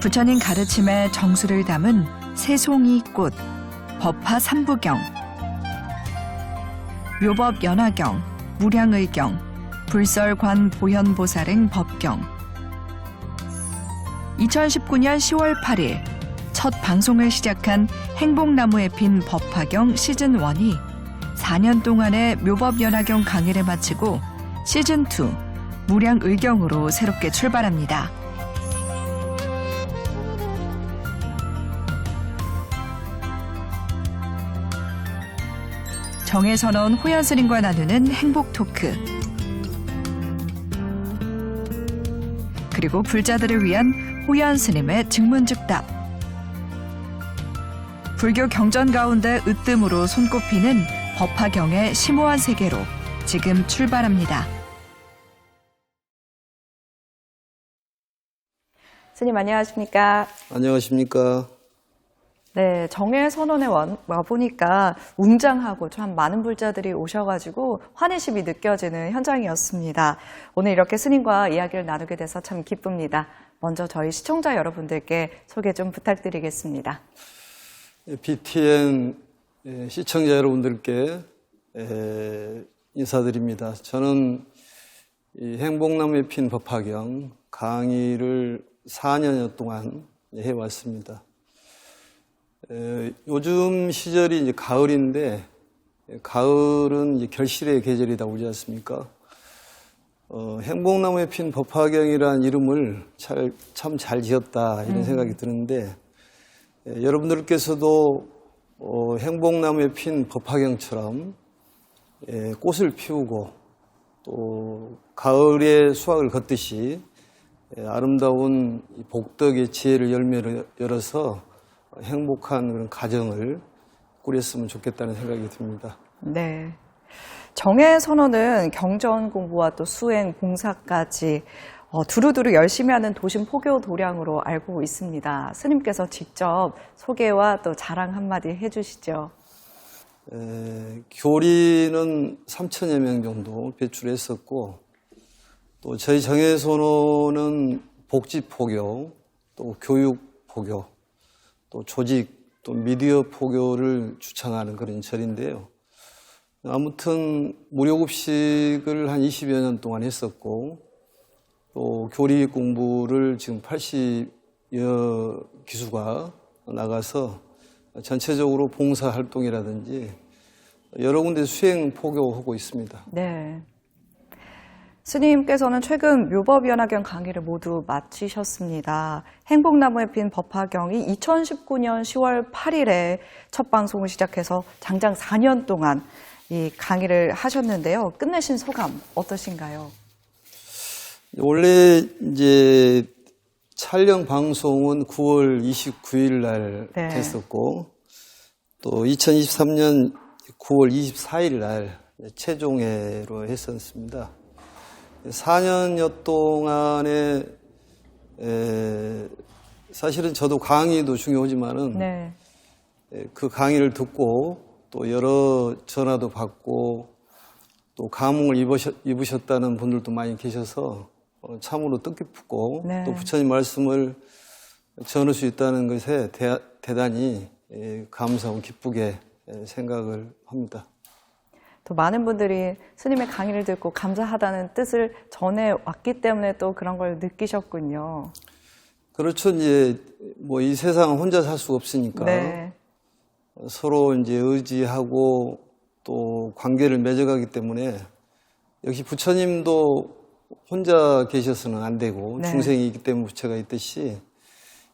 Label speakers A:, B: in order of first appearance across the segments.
A: 부처님 가르침에 정수를 담은 새송이꽃, 법화 삼부경, 묘법 연화경, 무량의경, 불설관 보현보살행 법경. 2019년 10월 8일 첫 방송을 시작한 행복나무에 핀 법화경 시즌1이 4년 동안의 묘법 연화경 강의를 마치고 시즌2 무량의경으로 새롭게 출발합니다. 정혜선원 호연스님과 나누는 행복 토크, 그리고 불자들을 위한 호연스님의 증문즉답. 불교 경전 가운데 으뜸으로 손꼽히는 법화경의 심오한 세계로 지금 출발합니다.
B: 스님 안녕하십니까?
C: 안녕하십니까?
B: 네, 정혜선원에 와보니까 웅장하고 참 많은 불자들이 오셔가지고 환희심이 느껴지는 현장이었습니다. 오늘 이렇게 스님과 이야기를 나누게 돼서 참 기쁩니다. 먼저 저희 시청자 여러분들께 소개 좀 부탁드리겠습니다.
C: BTN 시청자 여러분들께 인사드립니다. 저는 이 행복나무에 핀 법화경 강의를 4년여 동안 해왔습니다. 요즘 시절이 이제 가을인데, 가을은 이제 결실의 계절이다 오지 않습니까? 행복나무에 핀 법화경이라는 이름을 참 잘 지었다 이런 생각이 드는데, 여러분들께서도 행복나무에 핀 법화경처럼 꽃을 피우고 또 가을에 수확을 걷듯이 아름다운 복덕의 지혜를 열매를 열어서 행복한 그런 가정을 꾸렸으면 좋겠다는 생각이 듭니다.
B: 네. 정혜선원은 경전 공부와 또 수행, 봉사까지 두루두루 열심히 하는 도심 포교 도량으로 알고 있습니다. 스님께서 직접 소개와 또 자랑 한마디 해주시죠.
C: 교리는 3천여 명 정도 배출했었고, 또 저희 정혜선원은 복지포교, 또 교육포교, 또 조직, 또 미디어 포교를 주창하는 그런 절인데요. 아무튼 무료급식을 한 20여 년 동안 했었고, 또 교리 공부를 지금 80여 기수가 나가서 전체적으로 봉사활동이라든지 여러 군데 수행 포교하고 있습니다.
B: 네. 스님께서는 최근 묘법연화경 강의를 모두 마치셨습니다. 행복나무에 핀 법화경이 2019년 10월 8일에 첫 방송을 시작해서 장장 4년 동안 이 강의를 하셨는데요. 끝내신 소감 어떠신가요?
C: 원래 이제 촬영 방송은 9월 29일 날 됐었고, 또 2023년 9월 24일 날 최종회로 했었습니다. 4년여 동안에 사실은 저도 강의도 중요하지만은 그 강의를 듣고 또 여러 전화도 받고 또 감흥을 입으셨다는 분들도 많이 계셔서 참으로 뜻깊고 또 부처님 말씀을 전할 수 있다는 것에 대단히 감사하고 기쁘게 생각을 합니다.
B: 또 많은 분들이 스님의 강의를 듣고 감사하다는 뜻을 전해왔기 때문에 또 그런 걸 느끼셨군요.
C: 그렇죠. 이제 뭐 이 세상은 혼자 살 수가 없으니까 서로 이제 의지하고 또 관계를 맺어가기 때문에 역시 부처님도 혼자 계셔서는 안 되고 중생이기 때문에 부처가 있듯이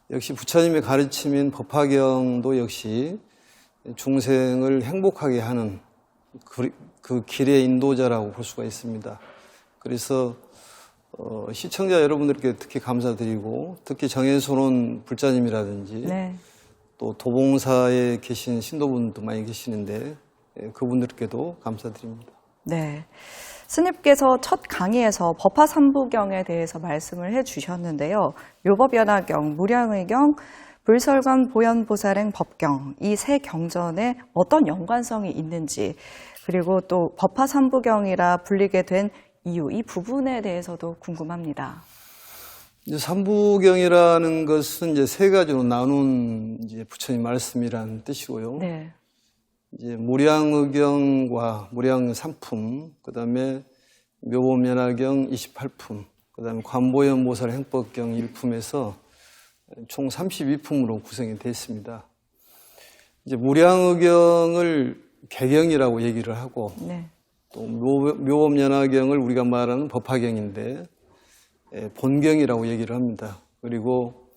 C: 역시 부처님의 가르침인 법화경도 역시 중생을 행복하게 하는 그 길의 인도자라고 볼 수가 있습니다. 그래서 시청자 여러분들께 특히 감사드리고 특히 정혜선원 불자님이라든지 또 도봉사에 계신 신도분도 많이 계시는데 그분들께도 감사드립니다.
B: 네. 스님께서 첫 강의에서 법화 삼부경에 대해서 말씀을 해주셨는데요. 묘법연화경, 무량의경, 불설관 보현보살행 법경, 이 세 경전에 어떤 연관성이 있는지, 그리고 또 법화 삼부경이라 불리게 된 이유, 이 부분에 대해서도 궁금합니다.
C: 이제 삼부경이라는 것은 이제 세 가지로 나눈 이제 부처님 말씀이라는 뜻이고요.
B: 네.
C: 이제 무량의경과 무량 삼품, 그다음에 묘법연화경 28품, 그다음에 관보현보살 행법경 1품에서 총 32품으로 구성이 되어 있습니다. 이제 무량의경을 개경이라고 얘기를 하고,
B: 네.
C: 또 묘법연화경을 우리가 말하는 법화경인데 본경이라고 얘기를 합니다. 그리고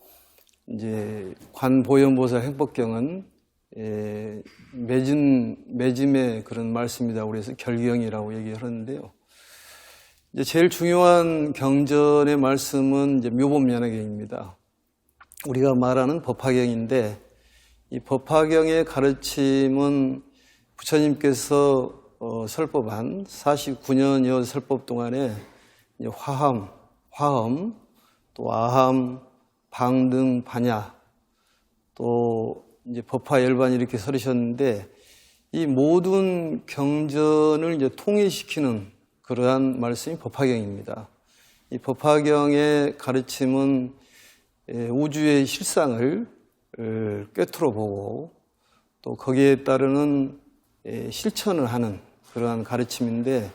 C: 이제 관보현보살 행법경은 매짐의 그런 말씀이다. 그래서 결경이라고 얘기를 하는데요. 이제 제일 중요한 경전의 말씀은 이제 묘법연화경입니다. 우리가 말하는 법화경인데 이 법화경의 가르침은 부처님께서 설법한 49년여 설법 동안에 이제 화엄, 또 아함, 방등, 반야, 또 이제 법화 열반 이렇게 설으셨는데 이 모든 경전을 이제 통일시키는 그러한 말씀이 법화경입니다. 이 법화경의 가르침은 우주의 실상을 꿰뚫어 보고 또 거기에 따르는 실천을 하는 그러한 가르침인데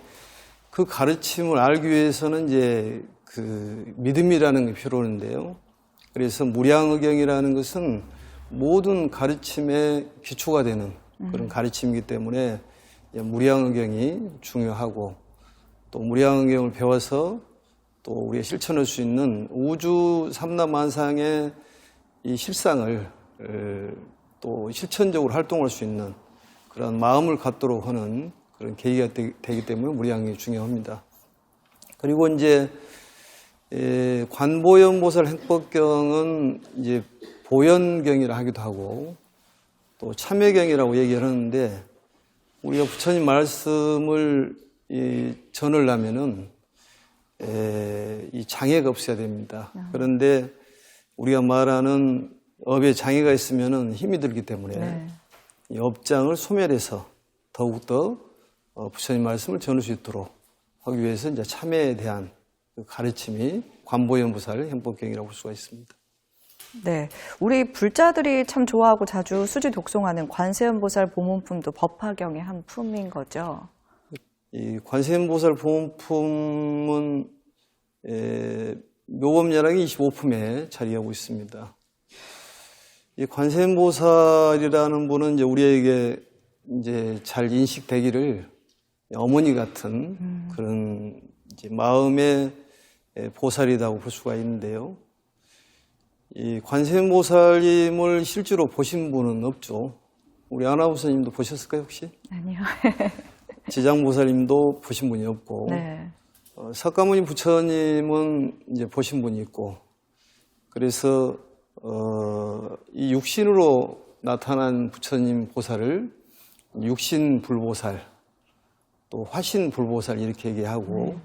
C: 그 가르침을 알기 위해서는 이제 그 믿음이라는 게 필요한데요. 그래서 무량의경이라는 것은 모든 가르침의 기초가 되는 그런 가르침이기 때문에 무량의경이 중요하고 또 무량의경을 배워서 또 우리가 실천할 수 있는 우주 삼라만상의 이 실상을 또 실천적으로 활동할 수 있는 그런 마음을 갖도록 하는 그런 계기가 되기 때문에 무량이 중요합니다. 그리고 이제 관보현보살 행법경은 이제 보현경이라 하기도 하고 또 참회경이라고 얘기를 하는데 우리가 부처님 말씀을 전하려면은 이 장애가 없어야 됩니다. 그런데 우리가 말하는 업에 장애가 있으면은 힘이 들기 때문에 이 업장을 소멸해서 더욱더 부처님 말씀을 전할 수 있도록 하기 위해서 이제 참회에 대한 그 가르침이 관보현보살 행법경이라고 볼 수가 있습니다.
B: 네, 우리 불자들이 참 좋아하고 자주 수지 독송하는 관세음보살 보문품도 법화경의 한 품인 거죠.
C: 이 관세음보살 보문품은 묘법연화경 25품에 자리하고 있습니다. 이 관세음보살이라는 분은 이제 우리에게 이제 잘 인식되기를 어머니 같은 그런 이제 마음의 보살이라고 볼 수가 있는데요. 이 관세음보살님을 실제로 보신 분은 없죠. 우리 아나운서님도 보셨을까요, 혹시?
B: 아니요.
C: 지장보살님도 보신 분이 없고,
B: 네.
C: 석가모니 부처님은 이제 보신 분이 있고, 그래서 이 육신으로 나타난 부처님 보살을 육신불보살, 또 화신불보살 이렇게 얘기하고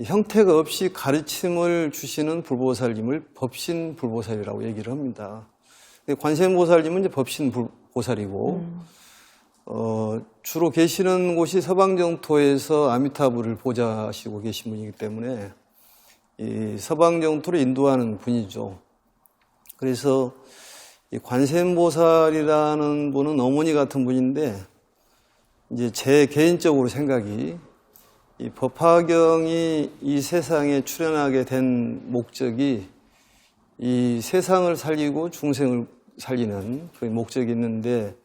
C: 형태가 없이 가르침을 주시는 불보살님을 법신불보살이라고 얘기를 합니다. 관세음보살님은 이제 법신보살이고 주로 계시는 곳이 서방정토에서 아미타불을 보좌하시고 계신 분이기 때문에 이 서방정토를 인도하는 분이죠. 그래서 이 관세음보살이라는 분은 어머니 같은 분인데 이제 제 개인적으로 생각이 이 법화경이 이 세상에 출현하게 된 목적이 이 세상을 살리고 중생을 살리는 그 목적이 있는데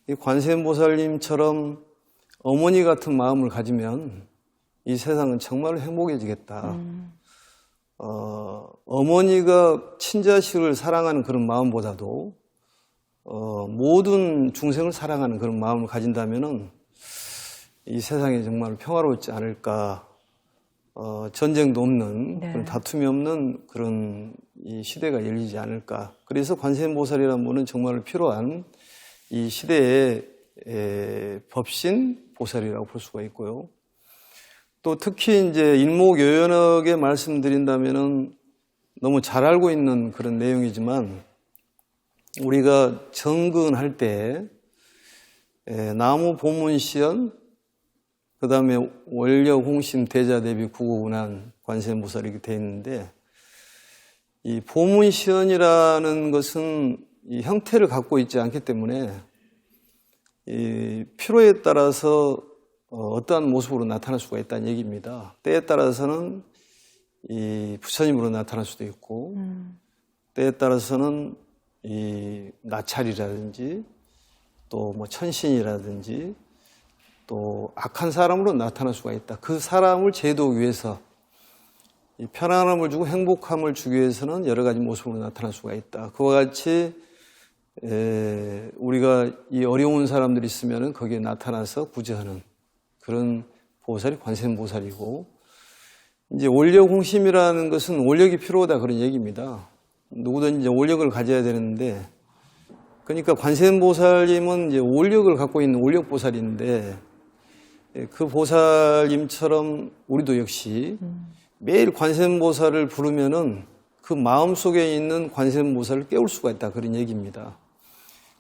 C: 이 관세음보살님처럼 어머니 같은 마음을 가지면 이 세상은 정말로 행복해지겠다. 어머니가 친자식을 사랑하는 그런 마음보다도 모든 중생을 사랑하는 그런 마음을 가진다면은 이 세상이 정말 평화롭지 않을까. 전쟁도 없는 그런 다툼이 없는 그런 이 시대가 열리지 않을까. 그래서 관세음보살이라는 분은 정말 필요한 이 시대의 법신 보살이라고 볼 수가 있고요. 또 특히 이제 일목요연하게 말씀드린다면은 너무 잘 알고 있는 그런 내용이지만 우리가 정근할 때 나무 보문시연 그 다음에 원려 공심 대자 대비 구고운한 관세음보살이 되어 있는데 이 보문시언이라는 것은 이 형태를 갖고 있지 않기 때문에 이 필요에 따라서 어떠한 모습으로 나타날 수가 있다는 얘기입니다. 때에 따라서는 이 부처님으로 나타날 수도 있고 때에 따라서는 이 나찰이라든지 또 뭐 천신이라든지 또 악한 사람으로 나타날 수가 있다. 그 사람을 제도하기 위해서 이 편안함을 주고 행복함을 주기 위해서는 여러 가지 모습으로 나타날 수가 있다. 그와 같이 우리가 이 어려운 사람들이 있으면 거기에 나타나서 구제하는 그런 보살이 관세음보살이고, 이제 올력홍심이라는 것은 올력이 필요하다 그런 얘기입니다. 누구든지 이제 올력을 가져야 되는데, 그러니까 관세음보살님은 이제 올력을 갖고 있는 올력보살인데, 그 보살님처럼 우리도 역시 매일 관세음보살을 부르면은 그 마음속에 있는 관세음보살을 깨울 수가 있다 그런 얘기입니다.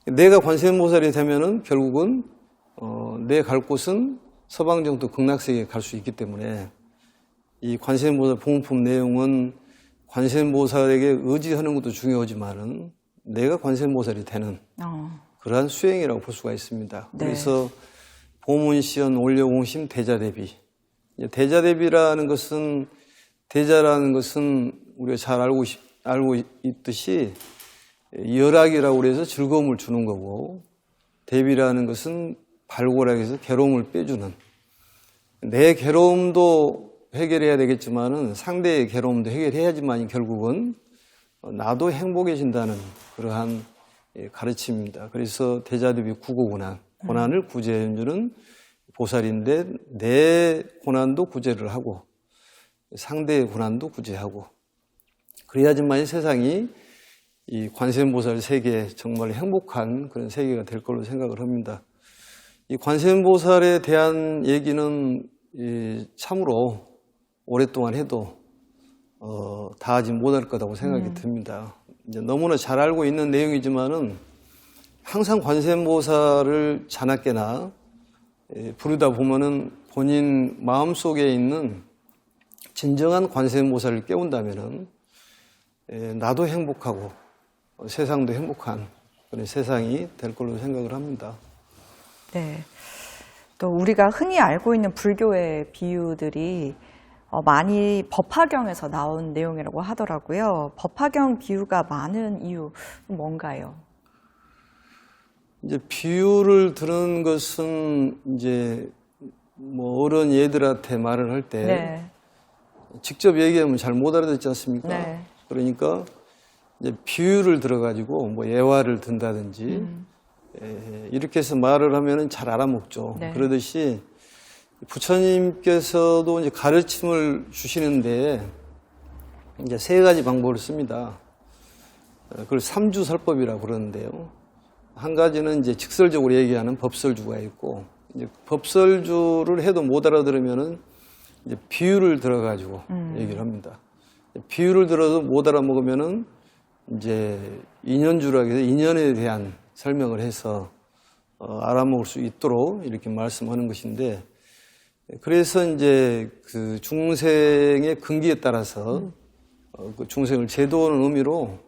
C: 내가 관세음보살이 되면은 결국은 내 갈 곳은 서방정토 극락세계에 갈 수 있기 때문에 이 관세음보살 봉품 내용은 관세음보살에게 의지하는 것도 중요하지만은 내가 관세음보살이 되는 그러한 수행이라고 볼 수가 있습니다.
B: 네.
C: 그래서 보문시언 올려공심 대자대비. 대자대비라는 것은, 대자라는 것은 우리가 잘 알고 있듯이 열악이라고 그래서 즐거움을 주는 거고, 대비라는 것은 발골하기 위해서 괴로움을 빼주는, 내 괴로움도 해결해야 되겠지만은 상대의 괴로움도 해결해야지만 결국은 나도 행복해진다는 그러한 가르침입니다. 그래서 대자대비 구고고난, 고난을 구제해주는 보살인데 내 고난도 구제를 하고 상대의 고난도 구제하고, 그래야지만 세상이 이 관세음보살 세계 정말 행복한 그런 세계가 될 걸로 생각을 합니다. 이 관세음보살에 대한 얘기는 참으로 오랫동안 해도 다 하지 못할 거라고 생각이 듭니다. 이제 너무나 잘 알고 있는 내용이지만은 항상 관세음보살을 자나깨나 부르다 보면은 본인 마음속에 있는 진정한 관세음보살을 깨운다면은 나도 행복하고 세상도 행복한 그런 세상이 될 걸로 생각을 합니다.
B: 네. 또 우리가 흔히 알고 있는 불교의 비유들이 많이 법화경에서 나온 내용이라고 하더라고요. 법화경 비유가 많은 이유 뭔가요?
C: 이제 비유를 들은 것은 이제 뭐 어른 얘들한테 말을 할 때
B: 네.
C: 직접 얘기하면 잘 못 알아듣지 않습니까?
B: 네.
C: 그러니까 이제 비유를 들어가지고 뭐 예화를 든다든지 이렇게 해서 말을 하면은 잘 알아먹죠.
B: 네.
C: 그러듯이 부처님께서도 이제 가르침을 주시는데 이제 세 가지 방법을 씁니다. 그걸 삼주설법이라고 그러는데요. 한 가지는 이제 직설적으로 얘기하는 법설주가 있고, 이제 법설주를 해도 못 알아들으면은 이제 비유를 들어가지고 얘기를 합니다. 비유를 들어도 못 알아먹으면은 이제 인연주라고 해서 인연에 대한 설명을 해서 알아먹을 수 있도록 이렇게 말씀하는 것인데, 그래서 이제 그 중생의 근기에 따라서 그 중생을 제도하는 의미로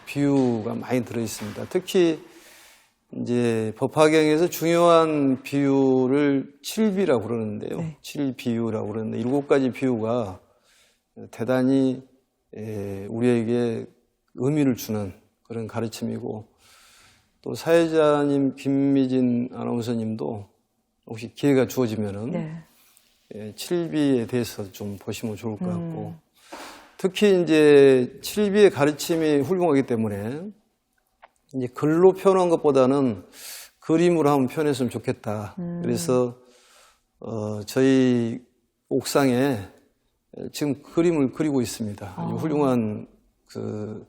C: 비유가 많이 들어 있습니다. 특히 이제 법화경에서 중요한 비유를 칠비라고 그러는데요.
B: 네.
C: 칠비유라고 그러는데 7가지 비유가 대단히 우리에게 의미를 주는 그런 가르침이고, 또 사회자님 김미진 아나운서님도 혹시 기회가 주어지면은
B: 네.
C: 칠비에 대해서 좀 보시면 좋을 것 같고, 특히 이제 칠비의 가르침이 훌륭하기 때문에 이제 글로 표현한 것보다는 그림으로 한번 표현했으면 좋겠다. 그래서 저희 옥상에 지금 그림을 그리고 있습니다. 아주 훌륭한 그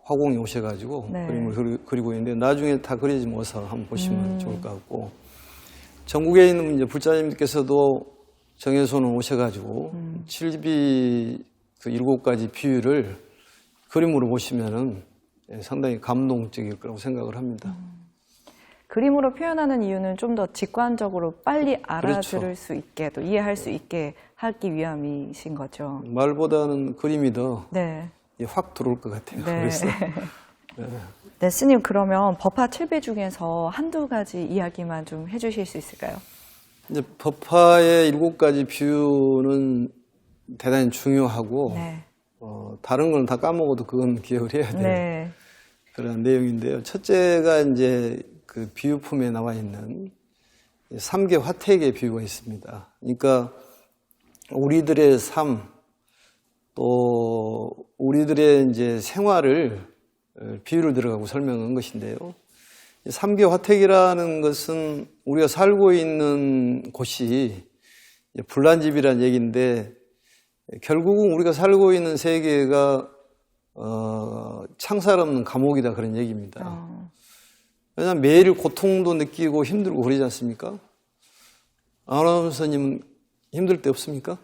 C: 화공이 오셔가지고
B: 네.
C: 그림을 그리고 있는데 나중에 다 그리지 못해서 한번 보시면 좋을 것 같고, 전국에 있는 이제 불자님께서도 정해소는 오셔가지고 칠비 그 7가지 비유를 그림으로 보시면은 상당히 감동적일 거라고 생각을 합니다.
B: 그림으로 표현하는 이유는 좀 더 직관적으로 빨리 알아들을
C: 그렇죠.
B: 수 있게 또 이해할 수 있게 하기 위함이신 거죠.
C: 말보다는 그림이 더
B: 네.
C: 확 들어올 것 같아요.
B: 네.
C: 그래서
B: 네, 스님 그러면 법화 7배 중에서 한두 가지 이야기만 좀 해주실 수 있을까요?
C: 이제 법화의 7가지 비유는 대단히 중요하고
B: 네.
C: 다른 건 다 까먹어도 그건 기억을 해야 돼요.
B: 네.
C: 그런 내용인데요. 첫째가 이제 그 비유품에 나와 있는 3개 화택의 비유가 있습니다. 그러니까 우리들의 삶, 또 우리들의 이제 생활을 비유를 들어가고 설명한 것인데요. 3개 화택이라는 것은 우리가 살고 있는 곳이 불난집이라는 얘기인데 결국은 우리가 살고 있는 세계가 창살 없는 감옥이다 그런 얘기입니다. 왜냐하면 매일 고통도 느끼고 힘들고 그러지 않습니까? 아나운서님은 힘들 때 없습니까?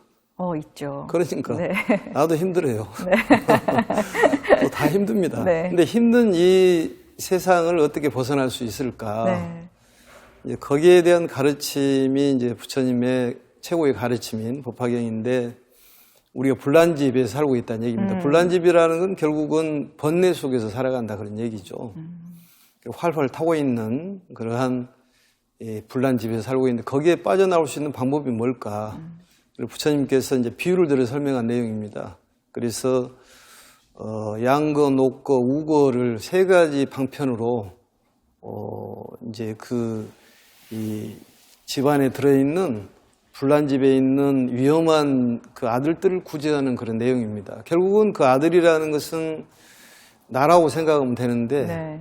B: 있죠.
C: 그러니까
B: 네.
C: 나도 힘들어요. 또 다 힘듭니다.
B: 네.
C: 근데 힘든 이 세상을 어떻게 벗어날 수 있을까?
B: 네.
C: 이제 거기에 대한 가르침이 이제 부처님의 최고의 가르침인 법화경인데 우리가 불난집에 살고 있다는 얘기입니다. 불난집이라는 건 결국은 번뇌 속에서 살아간다 그런 얘기죠. 활활 타고 있는 그러한 불난집에서 살고 있는데 거기에 빠져나올 수 있는 방법이 뭘까? 부처님께서 이제 비유를 들어 설명한 내용입니다. 그래서 양거, 녹거, 우거를 3가지 방편으로 이제 이 집안에 들어있는 불난집에 있는 위험한 그 아들들을 구제하는 그런 내용입니다. 결국은 그 아들이라는 것은 나라고 생각하면 되는데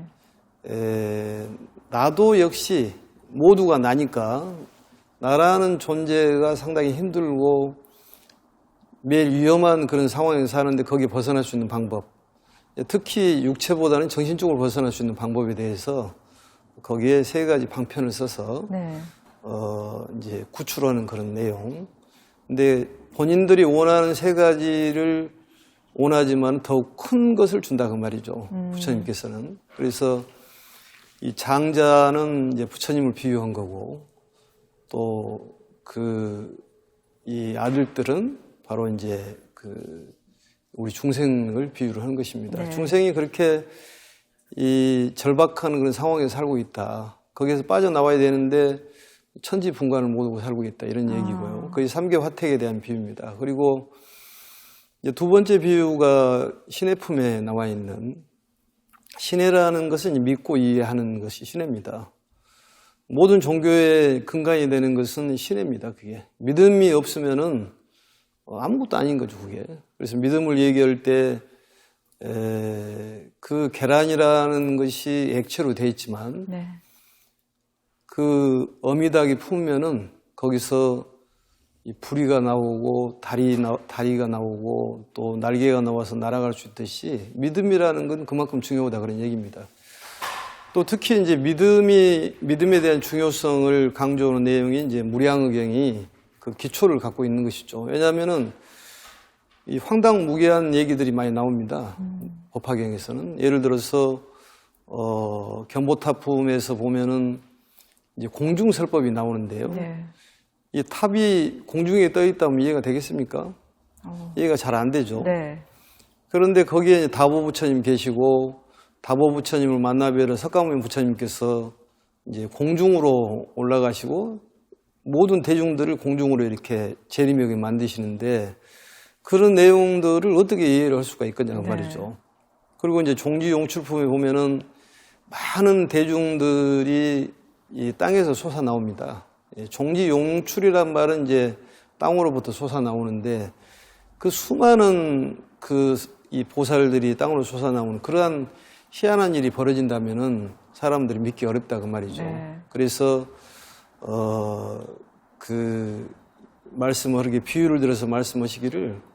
C: 나도 역시 모두가 나니까 나라는 존재가 상당히 힘들고 매일 위험한 그런 상황에서 사는데 거기에 벗어날 수 있는 방법, 특히 육체보다는 정신적으로 벗어날 수 있는 방법에 대해서 거기에 3가지 방편을 써서 이제 구출하는 그런 내용. 근데 본인들이 원하는 3가지를 원하지만 더욱 큰 것을 준다 그 말이죠. 부처님께서는. 그래서 이 장자는 이제 부처님을 비유한 거고 또 이 아들들은 바로 이제 우리 중생을 비유를 한 것입니다.
B: 네.
C: 중생이 그렇게 이 절박한 그런 상황에서 살고 있다. 거기에서 빠져나와야 되는데 천지분간을 모르고 살고 있다. 이런 얘기고요. 그게 3개 화택에 대한 비유입니다. 그리고 이제 2번째 비유가 신해품에 나와 있는 신해라는 것은 믿고 이해하는 것이 신해입니다. 모든 종교의 근간이 되는 것은 신해입니다. 그게 믿음이 없으면은 아무것도 아닌 거죠. 그게. 그래서 믿음을 얘기할 때 그 계란이라는 것이 액체로 되어 있지만 그 어미닭이 품으면은 거기서 이 부리가 나오고 다리가 나오고 또 날개가 나와서 날아갈 수 있듯이 믿음이라는 건 그만큼 중요하다 그런 얘기입니다. 또 특히 이제 믿음에 대한 중요성을 강조하는 내용이 이제 무량의경이 그 기초를 갖고 있는 것이죠. 왜냐하면은 이 황당무계한 얘기들이 많이 나옵니다. 법화경에서는 예를 들어서 경보탑품에서 보면은 이제 공중설법이 나오는데요. 이 탑이 공중에 떠 있다면 이해가 되겠습니까? 이해가 잘 안 되죠. 그런데 거기에 다보 부처님 계시고 다보 부처님을 만나 뵈러 석가모니 부처님께서 이제 공중으로 올라가시고 모든 대중들을 공중으로 이렇게 재림하게 만드시는데 그런 내용들을 어떻게 이해를 할 수가 있겠냐고 말이죠. 그리고 이제 종지용출품에 보면은 많은 대중들이 이 땅에서 솟아 나옵니다. 종지용출이란 말은 이제 땅으로부터 솟아 나오는데 그 수많은 이 보살들이 땅으로 솟아 나오는 그러한 희한한 일이 벌어진다면은 사람들이 믿기 어렵다 그 말이죠. 그래서 말씀을 이렇게 비유를 들어서 말씀하시기를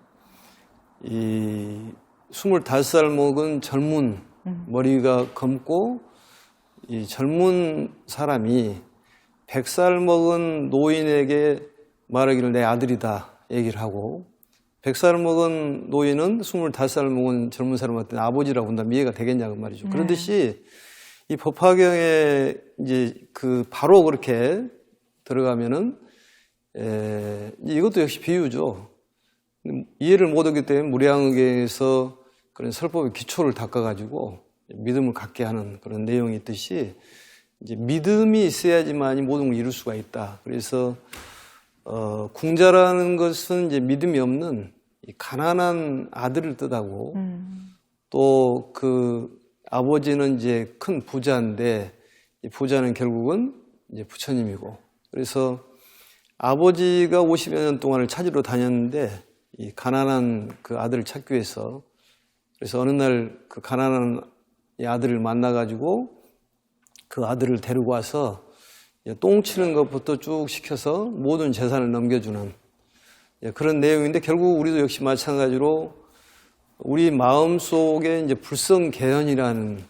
C: 이 25살 먹은 젊은 머리가 검고 이 젊은 사람이 100살 먹은 노인에게 말하기를 내 아들이다 얘기를 하고 100살 먹은 노인은 25살 먹은 젊은 사람한테 아버지라고 한다면 이해가 되겠냐고 말이죠. 그런듯이 이 법화경에 이제 바로 그렇게 들어가면은 이것도 역시 비유죠. 이해를 못하기 때문에 무량의경에서 그런 설법의 기초를 닦아가지고 믿음을 갖게 하는 그런 내용이 있듯이 이제 믿음이 있어야지만이 모든 걸 이룰 수가 있다. 그래서 궁자라는 것은 이제 믿음이 없는 이 가난한 아들을 뜻하고 또 그 아버지는 이제 큰 부자인데 이 부자는 결국은 이제 부처님이고 그래서 아버지가 50여 년 동안을 찾으러 다녔는데 이 가난한 그 아들을 찾기 위해서 그래서 어느 날 그 가난한 이 아들을 만나가지고 그 아들을 데리고 와서 똥 치는 것부터 쭉 시켜서 모든 재산을 넘겨주는 그런 내용인데 결국 우리도 역시 마찬가지로 우리 마음 속에 이제 불성계연이라는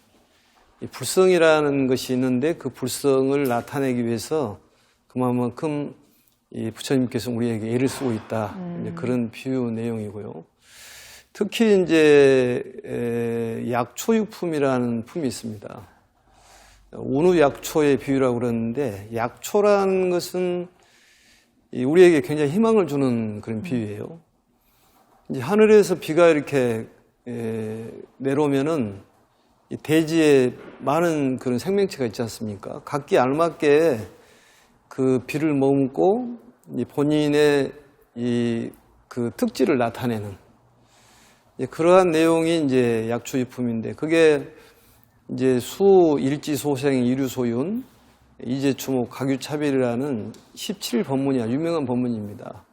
C: 이 불성이라는 것이 있는데 그 불성을 나타내기 위해서 그만큼 이 부처님께서 우리에게 애를 쓰고 있다. 이제 그런 비유 내용이고요. 특히 이제 약초유품이라는 품이 있습니다. 운우약초의 비유라고 그러는데 약초라는 것은 우리에게 굉장히 희망을 주는 그런 비유예요. 이제 하늘에서 비가 이렇게 내려오면은 이 대지에 많은 그런 생명체가 있지 않습니까? 각기 알맞게 그 비를 머금고 본인의 이 그 특질을 나타내는 그러한 내용이 이제 약초유품인데 그게 이제 수, 일지, 소생, 이류, 소윤, 이제, 추목, 가규, 차별이라는 17법문이야. 유명한 법문입니다.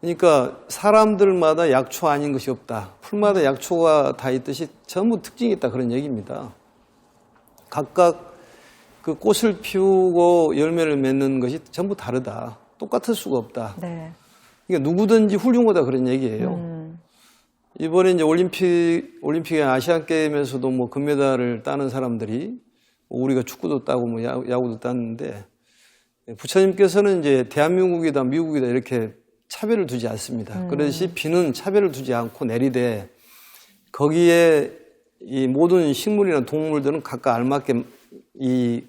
C: 그러니까 사람들마다 약초 아닌 것이 없다. 풀마다 약초가 다 있듯이 전부 특징이 있다. 그런 얘기입니다. 각각 그 꽃을 피우고 열매를 맺는 것이 전부 다르다. 똑같을 수가 없다.
B: 네.
C: 그러니까 누구든지 훌륭하다. 그런 얘기예요. 이번에 이제 올림픽에 아시안 게임에서도 뭐 금메달을 따는 사람들이 우리가 축구도 따고 뭐 야구도 땄는데 부처님께서는 이제 대한민국이다 미국이다 이렇게 차별을 두지 않습니다. 그러듯이 비는 차별을 두지 않고 내리되 거기에 이 모든 식물이나 동물들은 각각 알맞게 이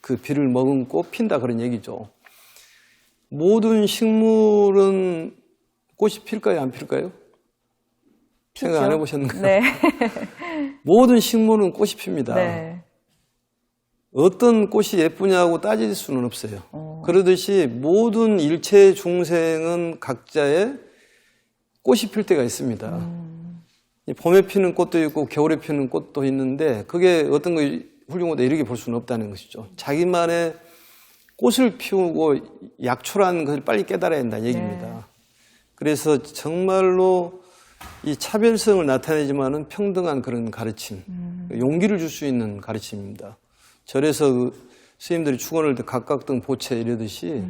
C: 그 비를 머금고 핀다 그런 얘기죠. 모든 식물은 꽃이 필까요 안 필까요? 생각 안 해보셨나요?
B: 네.
C: 모든 식물은 꽃이 핍니다.
B: 네.
C: 어떤 꽃이 예쁘냐고 따질 수는 없어요. 그러듯이 모든 일체 중생은 각자의 꽃이 필 때가 있습니다. 봄에 피는 꽃도 있고 겨울에 피는 꽃도 있는데 그게 어떤 거 훌륭하다 이렇게 볼 수는 없다는 것이죠. 자기만의 꽃을 피우고 약초라는 것을 빨리 깨달아야 한다는 얘기입니다.
B: 네.
C: 그래서 정말로 이 차별성을 나타내지만은 평등한 그런 가르침, 용기를 줄 수 있는 가르침입니다. 절에서 그 스님들이 축원할 때 각각 등 보채 이러듯이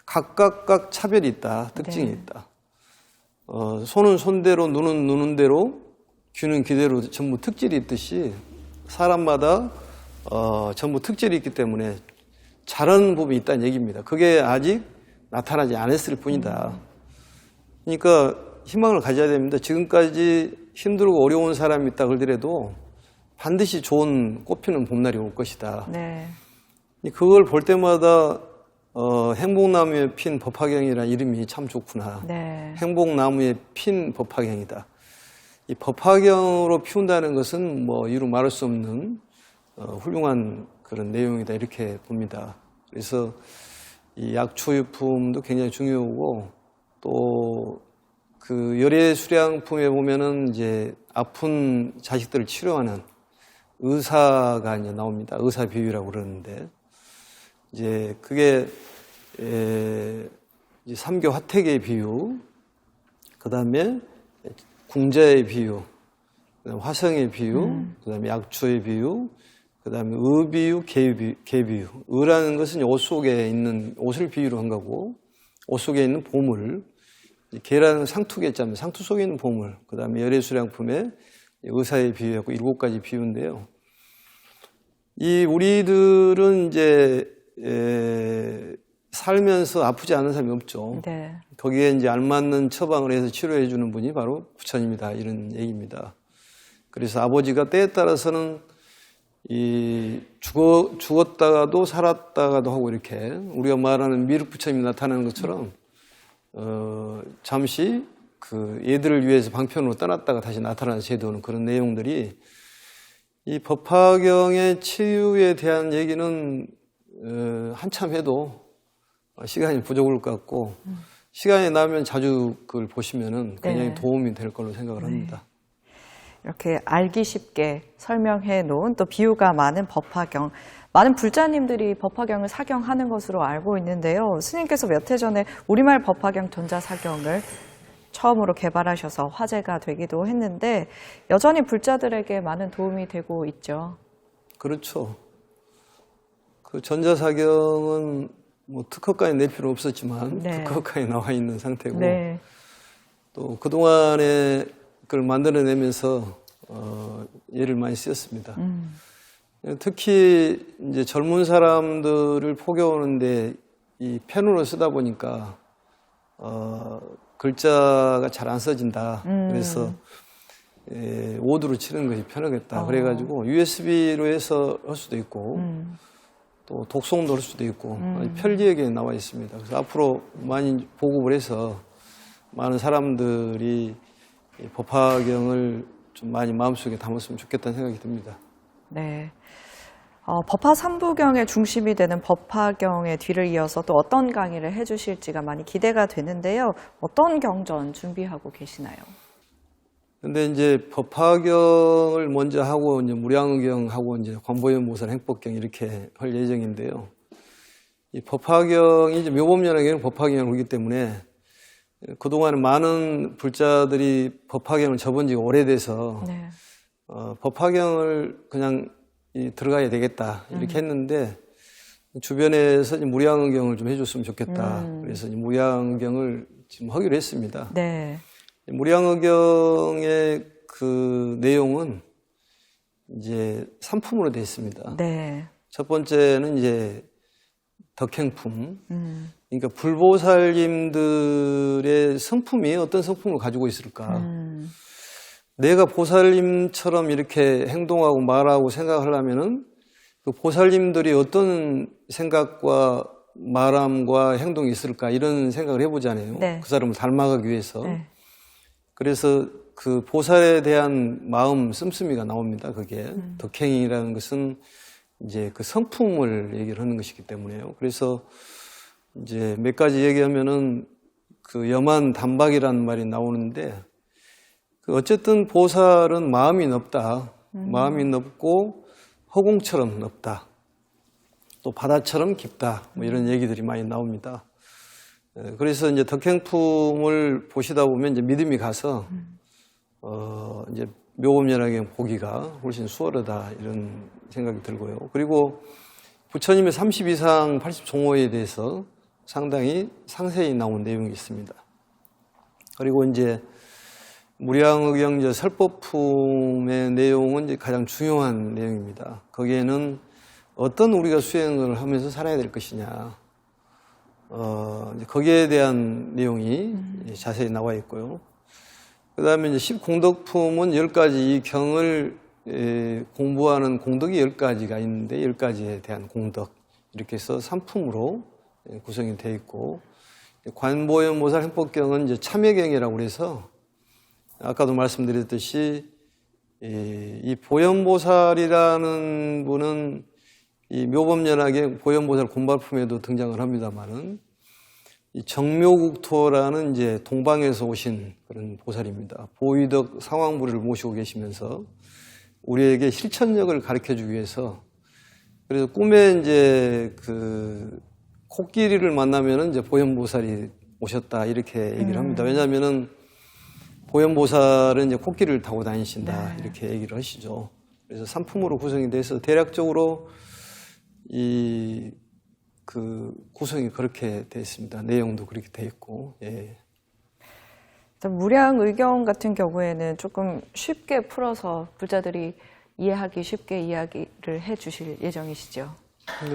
C: 각각 차별이 있다, 특징이 있다. 손은 손대로, 눈은 눈대로, 귀는 귀대로 전부 특질이 있듯이 사람마다 전부 특질이 있기 때문에 잘하는 부분이 있다는 얘기입니다. 그게 아직 나타나지 않았을 뿐이다. 그러니까 희망을 가져야 됩니다. 지금까지 힘들고 어려운 사람이 있다 그러더라도 반드시 좋은 꽃피는 봄날이 올 것이다.
B: 네.
C: 그걸 볼 때마다 행복나무에 핀 법화경이라는 이름이 참 좋구나.
B: 네.
C: 행복나무에 핀 법화경이다. 이 법화경으로 피운다는 것은 뭐 이루 말할 수 없는 훌륭한 그런 내용이다 이렇게 봅니다. 그래서 이 약초유품도 굉장히 중요하고 또 그 열애수량품에 보면은 이제 아픈 자식들을 치료하는 의사가 이제 나옵니다. 의사 비유라고 그러는데 이제 그게 이제 삼교 화택의 비유, 그 다음에 궁자의 비유, 그다음에 화성의 비유, 그 다음에 약초의 비유, 그 다음에 의비유, 개비유. 의라는 것은 옷 속에 있는 옷을 비유로 한 거고, 옷 속에 있는 보물. 개라는 상투개자입니다. 상투 속에 있는 보물. 그 다음에 열애수량품에 의사의 비유하고 7가지 비유인데요. 이 우리들은 이제 살면서 아프지 않은 사람이 없죠.
B: 네.
C: 거기에 이제 알맞는 처방을 해서 치료해 주는 분이 바로 부처님이다 이런 얘기입니다. 그래서 아버지가 때에 따라서는 이 죽었다가도 살았다가도 하고 이렇게 우리가 말하는 미륵 부처님이 나타나는 것처럼 잠시 그 얘들을 위해서 방편으로 떠났다가 다시 나타나서 제도는 그런 내용들이 이 법화경의 치유에 대한 얘기는 한참 해도 시간이 부족할 것 같고 시간이 나면 자주 그걸 보시면은 굉장히
B: 네.
C: 도움이 될 걸로 생각을 합니다.
B: 이렇게 알기 쉽게 설명해 놓은 또 비유가 많은 법화경. 많은 불자님들이 법화경을 사경하는 것으로 알고 있는데요. 스님께서 몇 해 전에 우리말 법화경 전자사경을 처음으로 개발하셔서 화제가 되기도 했는데 여전히 불자들에게 많은 도움이 되고 있죠.
C: 그렇죠. 그 전자사경은 뭐 특허까지 낼 필요 없었지만
B: 네.
C: 특허까지 나와 있는 상태고
B: 네.
C: 또 그동안에 그걸 만들어내면서 예를 많이 쓰였습니다. 특히 이제 젊은 사람들을 포교하는데 이 펜으로 쓰다 보니까 글자가 잘 안 써진다. 그래서 오드로 치는 것이 편하겠다. 그래가지고 USB로 해서 할 수도 있고 또 독송도 할 수도 있고 아주 편리하게 나와 있습니다. 그래서 앞으로 많이 보급을 해서 많은 사람들이 이 법화경을 좀 많이 마음속에 담았으면 좋겠다는 생각이 듭니다.
B: 네. 법화 3부경의 중심이 되는 법화경의 뒤를 이어서 또 어떤 강의를 해주실지가 많이 기대가 되는데요. 어떤 경전 준비하고 계시나요?
C: 근데 이제 법화경을 먼저 하고 이제 무량의경하고 이제 관보현보살 행법경 이렇게 할 예정인데요. 이 법화경이 이제 묘법연화경은 법화경을 오기 때문에 그동안에 많은 불자들이 법화경을 접은 지가 오래돼서
B: 네.
C: 법화경을 그냥 들어가야 되겠다 이렇게 했는데 주변에서 무량의경을 좀 해줬으면 좋겠다. 그래서 무량의경을 지금 하기로 했습니다.
B: 네.
C: 무량의경의 그 내용은 이제 3품으로 되어 있습니다.
B: 네.
C: 첫 번째는 이제 덕행품. 그러니까 불보살님들의 성품이 어떤 성품을 가지고 있을까? 내가 보살님처럼 이렇게 행동하고 말하고 생각하려면은 그 보살님들이 어떤 생각과 말함과 행동이 있을까? 이런 생각을 해보잖아요.
B: 네.
C: 그 사람을 닮아가기 위해서.
B: 네.
C: 그래서 그 보살에 대한 마음 씀씀이가 나옵니다. 그게 덕행이라는 것은 이제 그 성품을 얘기를 하는 것이기 때문에요. 그래서 이제 몇 가지 얘기하면은 그 염한 단박이라는 말이 나오는데 그 어쨌든 보살은 마음이 넓다. 마음이 넓고 허공처럼 넓다. 또 바다처럼 깊다. 뭐 이런 얘기들이 많이 나옵니다. 그래서 이제 덕행품을 보시다 보면 이제 믿음이 가서 이제 묘법연화경 보기가 훨씬 수월하다 이런 생각이 들고요. 그리고 부처님의 30 이상 80 종호에 대해서 상당히 상세히 나온 내용이 있습니다. 그리고 이제 무량의경 설법품의 내용은 이제 가장 중요한 내용입니다. 거기에는 어떤 우리가 수행을 하면서 살아야 될 것이냐, 이제 거기에 대한 내용이 자세히 나와 있고요. 그 다음에 이제 10공덕품은 10가지 이 경을 공부하는 공덕이 10가지가 있는데 10가지에 대한 공덕 이렇게 해서 3품으로 구성이 되어 있고 관보현보살 행법경은 이제 참여경이라고 해서 아까도 말씀드렸듯이 이 보현보살이라는 분은 이 묘법연화경 보현보살 곤발품에도 등장을 합니다만은 이 정묘국토라는 이제 동방에서 오신 그런 보살입니다. 보위덕 상황부를 모시고 계시면서 우리에게 실천력을 가르쳐 주기 위해서 그래서 꿈에 이제 그 코끼리를 만나면은 이제 보현보살이 오셨다 이렇게 얘기를 합니다. 왜냐하면은 보현보살은 이제 코끼리를 타고 다니신다 이렇게 얘기를 하시죠. 그래서 3품으로 구성이 돼서 대략적으로 이 그 구성이 그렇게 되어 있습니다. 내용도 그렇게 되어 있고. 예.
B: 무량의경 같은 경우에는 조금 쉽게 풀어서 불자들이 이해하기 쉽게 이야기를 해주실 예정이시죠?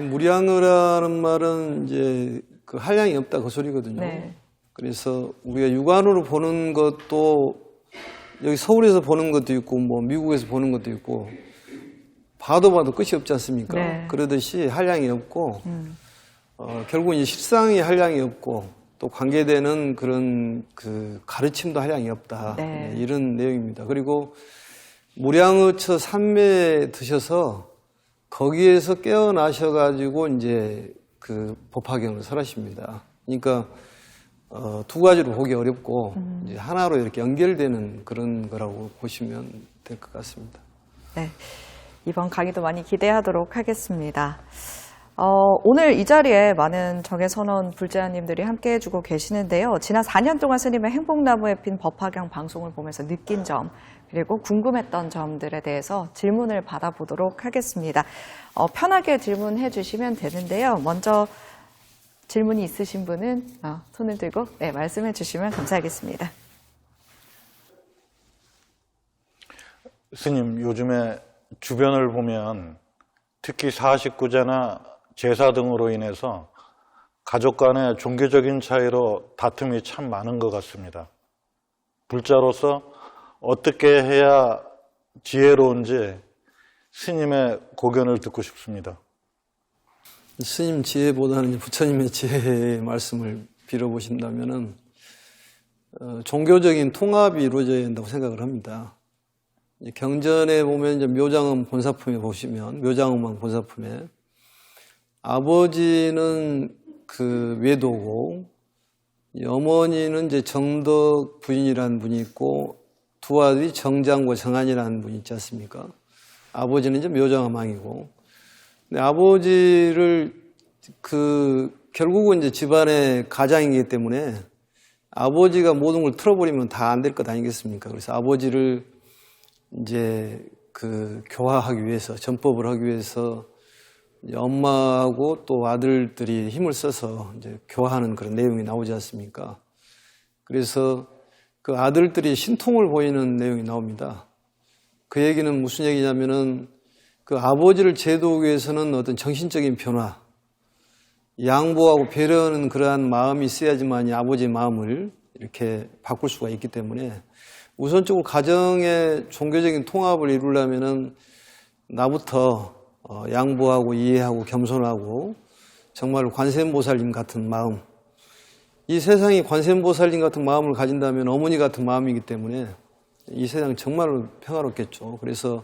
C: 무량의라는 말은 이제 그 한량이 없다 그 소리거든요.
B: 네.
C: 그래서 우리가 육안으로 보는 것도 여기 서울에서 보는 것도 있고 뭐 미국에서 보는 것도 있고 봐도 끝이 없지 않습니까?
B: 네.
C: 그러듯이 한량이 없고 결국 이제 실상이 한량이 없고 또 관계되는 그런 그 가르침도 한량이 없다.
B: 네.
C: 이런 내용입니다. 그리고 무량의처 삼매 드셔서 거기에서 깨어나셔가지고 이제 그 법화경을 설하십니다. 그러니까 두 가지로 보기 어렵고 이제 하나로 이렇게 연결되는 그런 거라고 보시면 될 것 같습니다.
B: 네, 이번 강의도 많이 기대하도록 하겠습니다. 오늘 이 자리에 많은 정예선원 불자님들이 함께 해주고 계시는데요. 지난 4년 동안 스님의 행복나무에 핀 법화경 방송을 보면서 느낀 점, 그리고 궁금했던 점들에 대해서 질문을 받아보도록 하겠습니다. 편하게 질문해 주시면 되는데요. 먼저 질문이 있으신 분은 손을 들고 말씀해 주시면 감사하겠습니다.
D: 스님, 요즘에 주변을 보면 특히 49제나 제사 등으로 인해서 가족 간의 종교적인 차이로 다툼이 참 많은 것 같습니다. 불자로서 어떻게 해야 지혜로운지 스님의 고견을 듣고 싶습니다.
C: 스님 지혜보다는 부처님의 지혜의 말씀을 빌어보신다면은 종교적인 통합이 이루어져야 한다고 생각을 합니다. 경전에 보면 이제 묘장음 본사품에 보시면 묘장음왕 본사품에 아버지는 그 외도고 어머니는 이제 정덕 부인이라는 분이 있고 두 아들이 정장과 정한이라는 분이 있지 않습니까? 아버지는 이제 묘장음왕이고, 근데 아버지를 결국은 이제 집안의 가장이기 때문에 아버지가 모든 걸 틀어버리면 다 안 될 것 아니겠습니까? 그래서 아버지를 이제 교화하기 위해서, 전법을 하기 위해서 엄마하고 또 아들들이 힘을 써서 이제 교화하는 그런 내용이 나오지 않습니까? 그래서 그 아들들이 신통을 보이는 내용이 나옵니다. 그 얘기는 무슨 얘기냐면은 그 아버지를 제도하기 위해서는 어떤 정신적인 변화, 양보하고 배려하는 그러한 마음이 있어야지만 아버지의 마음을 이렇게 바꿀 수가 있기 때문에 우선적으로 가정의 종교적인 통합을 이루려면은 나부터 양보하고 이해하고 겸손하고 정말 관세음보살님 같은 마음, 이 세상이 관세음보살님 같은 마음을 가진다면 어머니 같은 마음이기 때문에 이 세상 정말로 평화롭겠죠. 그래서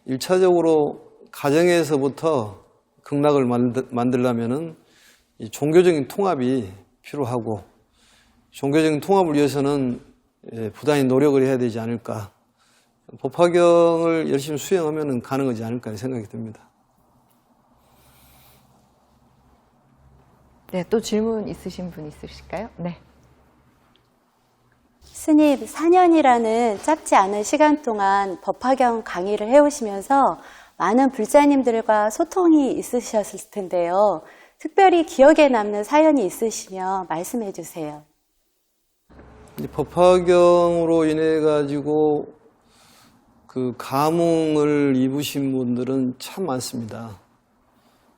C: 1차적으로 가정에서부터 극락을 만들려면은 이 종교적인 통합이 필요하고, 종교적인 통합을 위해서는 부단히 노력을 해야 되지 않을까. 법화경을 열심히 수행하면 가능하지 않을까 생각이 듭니다.
B: 네, 또 질문 있으신 분 있으실까요? 네.
E: 스님, 4년이라는 짧지 않은 시간 동안 법화경 강의를 해오시면서 많은 불자님들과 소통이 있으셨을 텐데요. 특별히 기억에 남는 사연이 있으시면 말씀해 주세요.
C: 법화경으로 인해 가지고 그 감흥을 입으신 분들은 참 많습니다.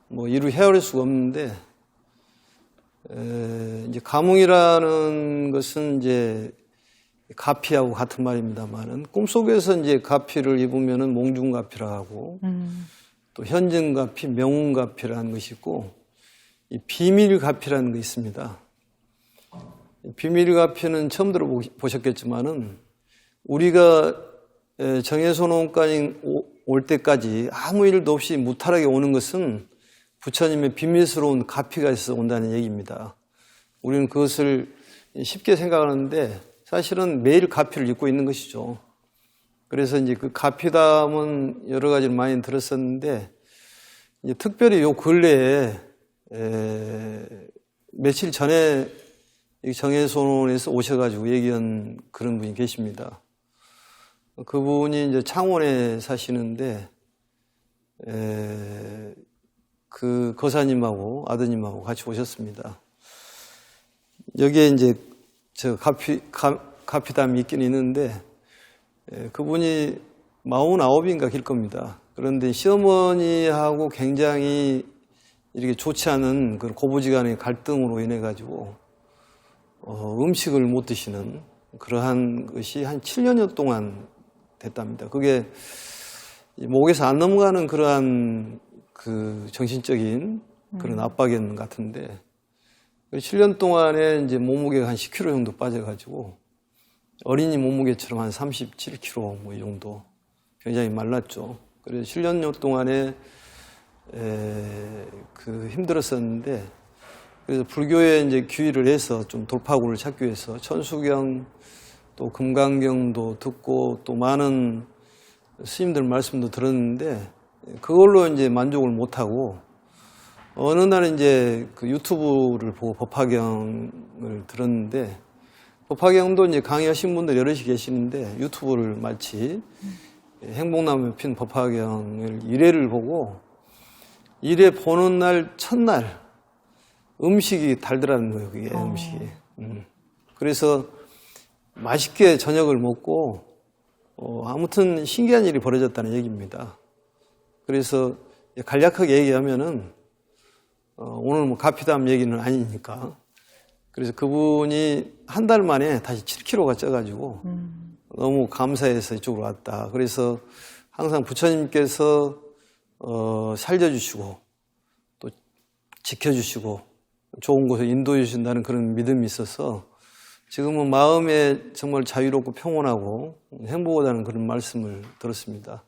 C: 뭐 이루 헤아릴 수가 없는데, 이제 감흥이라는 것은 이제 가피하고 같은 말입니다만은 꿈속에서 이제 가피를 입으면은 몽중가피라고 하고 또 현증가피, 명운가피라는 것이 있고 이 비밀가피라는 게 있습니다. 비밀가피는 처음 들어보셨겠지만은 우리가 정예선원까지 올 때까지 아무 일도 없이 무탈하게 오는 것은 부처님의 비밀스러운 가피가 있어서 온다는 얘기입니다. 우리는 그것을 쉽게 생각하는데 사실은 매일 가피를 입고 있는 것이죠. 그래서 이제 그 가피담은 여러 가지를 많이 들었었는데, 이제 특별히 요 근래에 며칠 전에 정예선원에서 오셔가지고 얘기한 그런 분이 계십니다. 그분이 이제 창원에 사시는데, 그 거사님하고 아드님하고 같이 오셨습니다. 여기에 이제 가피담이 있긴 있는데, 그분이 49인가 길 겁니다. 그런데 시어머니하고 굉장히 이렇게 좋지 않은 그런 고부지간의 갈등으로 인해 가지고 음식을 못 드시는 그러한 것이 한 7년여 동안 됐답니다. 그게 목에서 안 넘어가는 그러한 그 정신적인 그런 압박이었는 것 같은데, 7년 동안에 이제 몸무게가 한 10kg 정도 빠져가지고 어린이 몸무게처럼 한 37kg 뭐 이 정도 굉장히 말랐죠. 그래서 7년 동안에 힘들었었는데 그래서 불교에 이제 귀의를 해서 좀 돌파구를 찾기 위해서 천수경 또 금강경도 듣고 또 많은 스님들 말씀도 들었는데 그걸로 이제 만족을 못하고 어느 날 이제 그 유튜브를 보고 법화경을 들었는데 법화경도 이제 강의하신 분들 여럿이 계시는데 유튜브를 마치 행복나무에 핀 법화경을 1회를 보고 1회 보는 날 첫날 음식이 달더라는 거예요. 그게 음식이. 그래서 맛있게 저녁을 먹고 아무튼 신기한 일이 벌어졌다는 얘기입니다. 그래서 간략하게 얘기하면은 오늘 뭐 가피담 얘기는 아니니까 그래서 그분이 한 달 만에 다시 7kg가 쪄가지고 너무 감사해서 이쪽으로 왔다. 그래서 항상 부처님께서 살려주시고 또 지켜주시고 좋은 곳에 인도해 주신다는 그런 믿음이 있어서 지금은 마음에 정말 자유롭고 평온하고 행복하다는 그런 말씀을 들었습니다.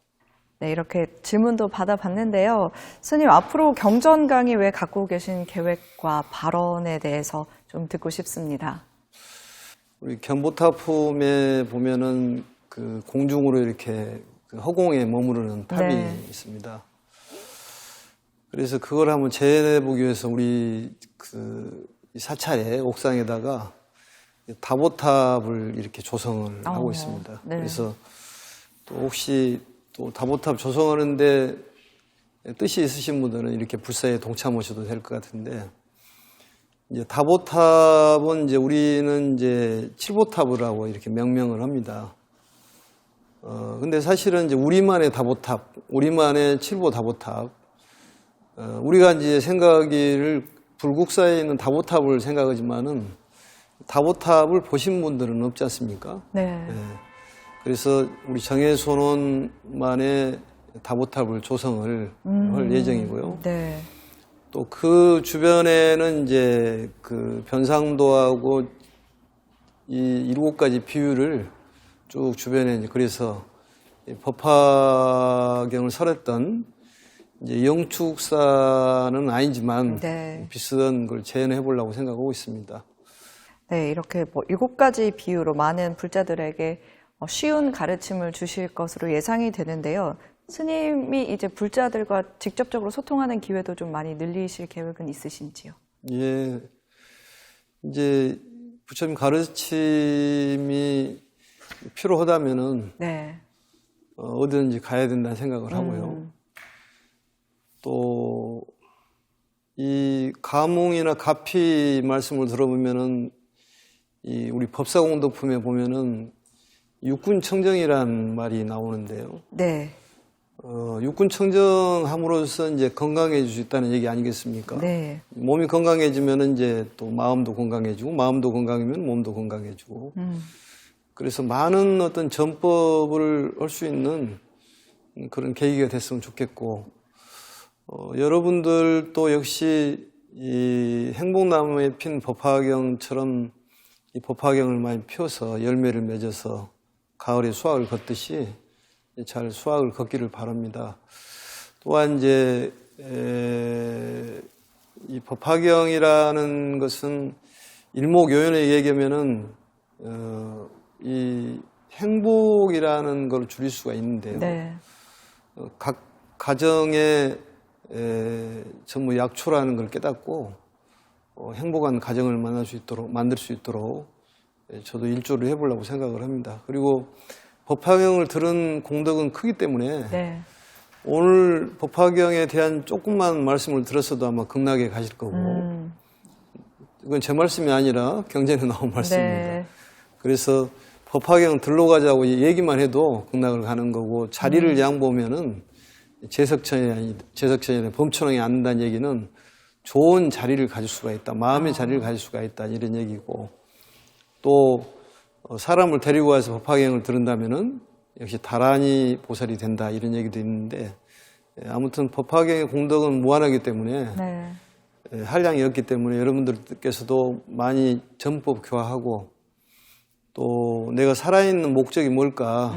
B: 네, 이렇게 질문도 받아봤는데요. 스님, 앞으로 경전 강의 외에 갖고 계신 계획과 발언에 대해서 좀 듣고 싶습니다.
C: 우리 견보타품에 보면은 그 공중으로 이렇게 그 허공에 머무르는 탑이 있습니다. 그래서 그걸 한번 재현해보기 위해서 우리 그 사찰의 옥상에다가 다보탑을 이렇게 조성을 하고 있습니다.
B: 네.
C: 그래서 또 혹시 또 다보탑 조성하는데 뜻이 있으신 분들은 이렇게 불사에 동참하셔도 될 것 같은데 이제 다보탑은 이제 우리는 이제 칠보탑이라고 이렇게 명명을 합니다. 근데 사실은 이제 우리만의 다보탑, 우리만의 칠보 다보탑, 우리가 이제 생각하기를 불국사에 있는 다보탑을 생각하지만은 다보탑을 보신 분들은 없지 않습니까?
B: 네.
C: 그래서 우리 정해손원만의 다보탑을 조성을 할 예정이고요.
B: 네.
C: 또 그 주변에는 이제 그 변상도하고 이 7가지 비유를 쭉 주변에 이제 그래서 법화경을 설했던 이제 영축사는 아니지만
B: 네.
C: 비슷한 걸 재현해 보려고 생각하고 있습니다.
B: 네, 이렇게 뭐 7가지 비유로 많은 불자들에게 쉬운 가르침을 주실 것으로 예상이 되는데요. 스님이 이제 불자들과 직접적으로 소통하는 기회도 좀 많이 늘리실 계획은 있으신지요?
C: 예. 이제 부처님 가르침이 필요하다면은
B: 네.
C: 어디든지 가야 된다는 생각을 하고요. 또 이 가몽이나 가피 말씀을 들어보면은 이 우리 법사공덕품에 보면은 육군청정이란 말이 나오는데요.
B: 네.
C: 육군청정함으로써 이제 건강해질 수 있다는 얘기 아니겠습니까?
B: 네.
C: 몸이 건강해지면은 이제 또 마음도 건강해지고, 마음도 건강하면 몸도 건강해지고. 그래서 많은 어떤 전법을 할 수 있는 그런 계기가 됐으면 좋겠고, 여러분들도 역시 이 행복나무에 핀 법화경처럼 이 법화경을 많이 펴서 열매를 맺어서 가을에 수확을 걷듯이 잘 수확을 걷기를 바랍니다. 또한 이제 이 법화경이라는 것은 일목요연에 얘기하면은 이 행복이라는 걸 줄일 수가 있는데요.
B: 네.
C: 각 가정에 전부 약초라는 걸 깨닫고 행복한 가정을 만들 수 있도록 저도 일조를 해보려고 생각을 합니다. 그리고 법화경을 들은 공덕은 크기 때문에
B: 네.
C: 오늘 법화경에 대한 조금만 말씀을 들었어도 아마 극락에 가실 거고 이건 제 말씀이 아니라 경전에 나온 말씀입니다.
B: 네.
C: 그래서 법화경 들러 가자고 얘기만 해도 극락을 가는 거고 자리를 양보하면은 제석천이 범천왕이 앉는다는 얘기는 좋은 자리를 가질 수가 있다. 마음의 자리를 가질 수가 있다. 이런 얘기고 또 사람을 데리고 와서 법화경을 들은다면은 역시 다란이 보살이 된다. 이런 얘기도 있는데 아무튼 법화경의 공덕은 무한하기 때문에
B: 네.
C: 한량이었기 때문에 여러분들께서도 많이 전법 교화하고 또 내가 살아있는 목적이 뭘까?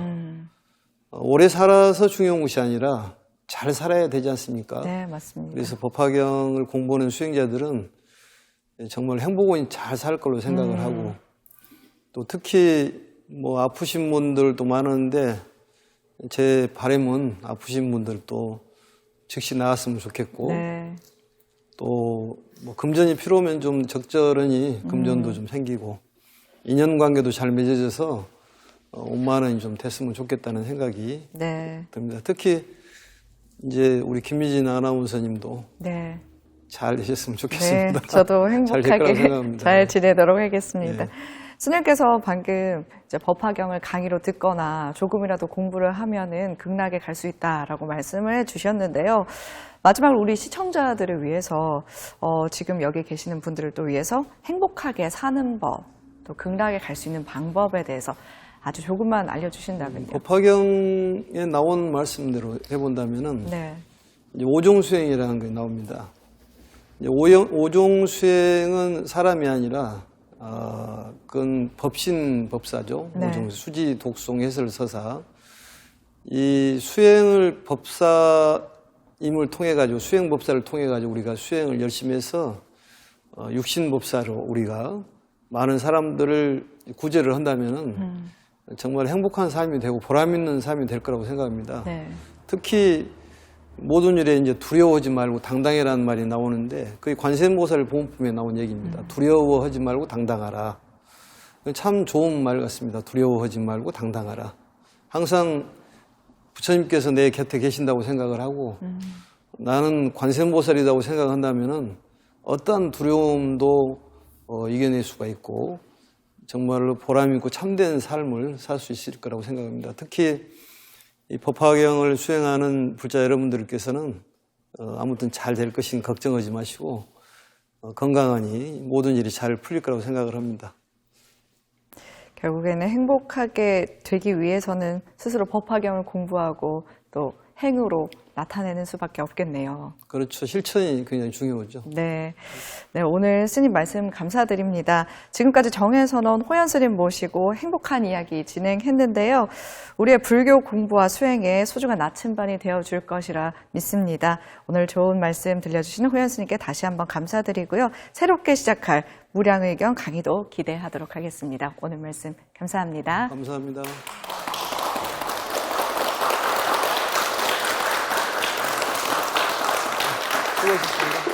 C: 오래 살아서 중요한 것이 아니라 잘 살아야 되지 않습니까?
B: 네, 맞습니다.
C: 그래서 법화경을 공부하는 수행자들은 정말 행복은 잘 살 걸로 생각을 하고 또 특히 뭐 아프신 분들도 많은데 제 바람은 아프신 분들도 즉시 나았으면 좋겠고
B: 네.
C: 또 뭐 금전이 필요하면 좀 적절하니 금전도 좀 생기고 인연관계도 잘 맺어져서 원만원이 좀 됐으면 좋겠다는 생각이
B: 네.
C: 듭니다. 특히 이제 우리 김미진 아나운서님도
B: 네.
C: 잘 되셨으면
B: 네,
C: 좋겠습니다.
B: 저도
C: 잘 될 거라고
B: 행복하게
C: 생각합니다.
B: 잘 지내도록 하겠습니다.
C: 네.
B: 스님께서 방금 이제 법화경을 강의로 듣거나 조금이라도 공부를 하면은 극락에 갈 수 있다라고 말씀을 해주셨는데요. 마지막으로 우리 시청자들을 위해서 지금 여기 계시는 분들을 또 위해서 행복하게 사는 법, 또 극락에 갈 수 있는 방법에 대해서 아주 조금만 알려주신다면요.
C: 법화경에 나온 말씀대로 해본다면은
B: 네,
C: 이제 오종수행이라는 게 나옵니다. 이제 오종수행은 사람이 아니라 그건 법신법사죠.
B: 네.
C: 오종수 수지 독송 해설 서사. 이 수행을 법사임을 통해 가지고 수행법사를 통해 가지고 우리가 수행을 열심히 해서 육신법사로 우리가 많은 사람들을 구제를 한다면은 정말 행복한 삶이 되고 보람 있는 삶이 될 거라고 생각합니다.
B: 네,
C: 특히 모든 일에 이제 두려워하지 말고 당당해라는 말이 나오는데 그게 관세음보살 보험품에 나온 얘기입니다. 두려워하지 말고 당당하라. 참 좋은 말 같습니다. 두려워하지 말고 당당하라. 항상 부처님께서 내 곁에 계신다고 생각을 하고 나는 관세음보살이라고 생각한다면은 어떠한 두려움도 이겨낼 수가 있고 정말로 보람 있고 참된 삶을 살 수 있을 거라고 생각합니다. 특히 이 법화경을 수행하는 불자 여러분들께서는 아무튼 잘 될 것인 걱정하지 마시고 건강하니 모든 일이 잘 풀릴 거라고 생각을 합니다.
B: 결국에는 행복하게 되기 위해서는 스스로 법화경을 공부하고 또 행으로 나타내는 수밖에 없겠네요.
C: 그렇죠. 실천이 굉장히 중요하죠.
B: 네. 네, 오늘 스님 말씀 감사드립니다. 지금까지 정혜선원 호연 스님 모시고 행복한 이야기 진행했는데요. 우리의 불교 공부와 수행에 소중한 나침반이 되어줄 것이라 믿습니다. 오늘 좋은 말씀 들려주시는 호연 스님께 다시 한번 감사드리고요. 새롭게 시작할 무량의경 강의도 기대하도록 하겠습니다. 오늘 말씀 감사합니다.
C: 감사합니다. 수고하셨습니다.